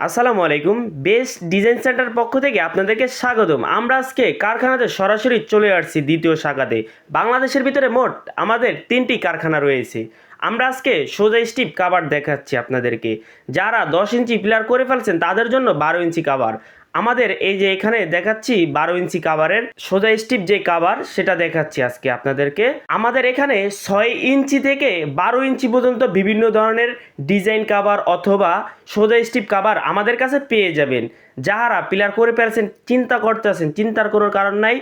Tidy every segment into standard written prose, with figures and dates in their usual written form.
আসসালামু আলাইকুম। Best design centre পক্ষ থেকে আপনাদেরকে স্বাগতম। আমরা আজকে কারখানাতে সরাসরি চলে আসছি দ্বিতীয় শাখাতে। বাংলাদেশের ভিতরে মোট আমাদের 3টি কারখানা রয়েছে। আমরা আজকে সোজা স্টিপ কাভার দেখাচ্ছি আপনাদেরকে। যারা 10 ইঞ্চি পিলার করে ফেলছেন তাদের জন্য 12 ইঞ্চি কাভার। আমাদের এই যে এখানে দেখাচ্ছি 12 ইঞ্চি কাভারের সোজা স্টিপ যে কাভার সেটা দেখাচ্ছি আজকে আপনাদেরকে। আমাদের এখানে 6 ইঞ্চি থেকে 12 ইঞ্চি পর্যন্ত বিভিন্ন ধরনের ডিজাইন কাভার অথবা সোজা স্টিপ কাভার আমাদের কাছে পেয়ে যাবেন। যারা পিলার করে ফেলছেন, চিন্তা করতেছেন, চিন্তার কোনো কারণ নাই।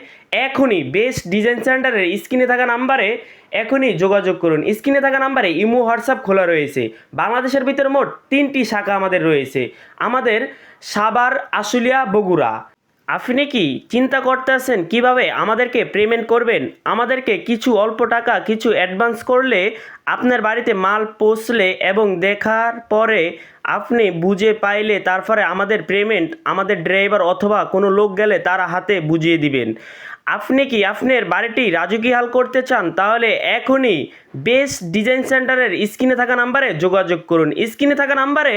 এখনই বেস্ট ডিজাইন সেন্টারের স্ক্রিনে থাকা নাম্বারে এখনই যোগাযোগ করুন। স্ক্রিনে থাকা নাম্বারে ইমো হোয়াটসঅ্যাপ খোলা রয়েছে। বাংলাদেশের ভিতরে মোট 3টি শাখা আমাদের রয়েছে। আমাদের সাভার, আশুলিয়া, বগুড়া। আপনি কি চিন্তা করতেছেন কিভাবে আমাদেরকে পেমেন্ট করবেন? আমাদেরকে কিছু অল্প টাকা কিছু অ্যাডভান্স করলে আপনার বাড়িতে মাল পৌঁছলে এবং দেখার পরে আপনি বুঝে পাইলে তারপরে আমাদের পেমেন্ট আমাদের ড্রাইভার অথবা কোনো লোক গেলে তারা হাতে বুঝিয়ে দিবেন। আপনি কি আপনার বাড়িটি রাজুকি হাল করতে চান? তাহলে এখনই বেস্ট ডিজাইন সেন্টারের স্ক্রিনে থাকা নাম্বারে যোগাযোগ করুন। স্ক্রিনে থাকা নাম্বারে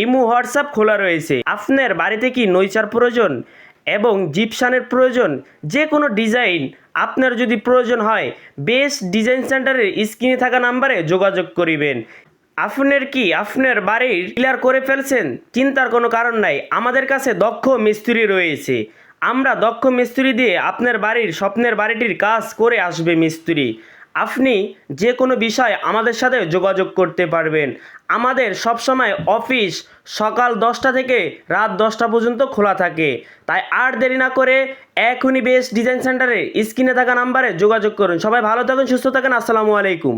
ইমো হোয়াটসঅ্যাপ খোলা রয়েছে। আপনার বাড়িতে কি নইচার প্রয়োজন এবং জিপসানের প্রয়োজন, যে কোনো ডিজাইন আপনার যদি প্রয়োজন হয় বেস্ট ডিজাইন সেন্টারের স্ক্রিনে থাকা নাম্বারে যোগাযোগ করিবেন। আপনার কি আপনার বাড়ির ক্লিয়ার করে ফেলছেন? চিন্তার কোনো কারণ নাই, আমাদের কাছে দক্ষ মিস্ত্রি রয়েছে। আমরা দক্ষ মিস্ত্রি দিয়ে আপনার বাড়ির স্বপ্নের বাড়িটির কাজ করে আসবে মিস্ত্রি। আপনি যে কোনো বিষয় আমাদের সাথে যোগাযোগ করতে পারবেন। আমাদের সবসময় অফিস সকাল 10টা থেকে রাত 10টা পর্যন্ত খোলা থাকে। তাই আর দেরি না করে এখনই বেস্ট ডিজাইন সেন্টারে স্ক্রিনে থাকা নাম্বারে যোগাযোগ করুন। সবাই ভালো থাকুন, সুস্থ থাকুন। আসসালামু আলাইকুম।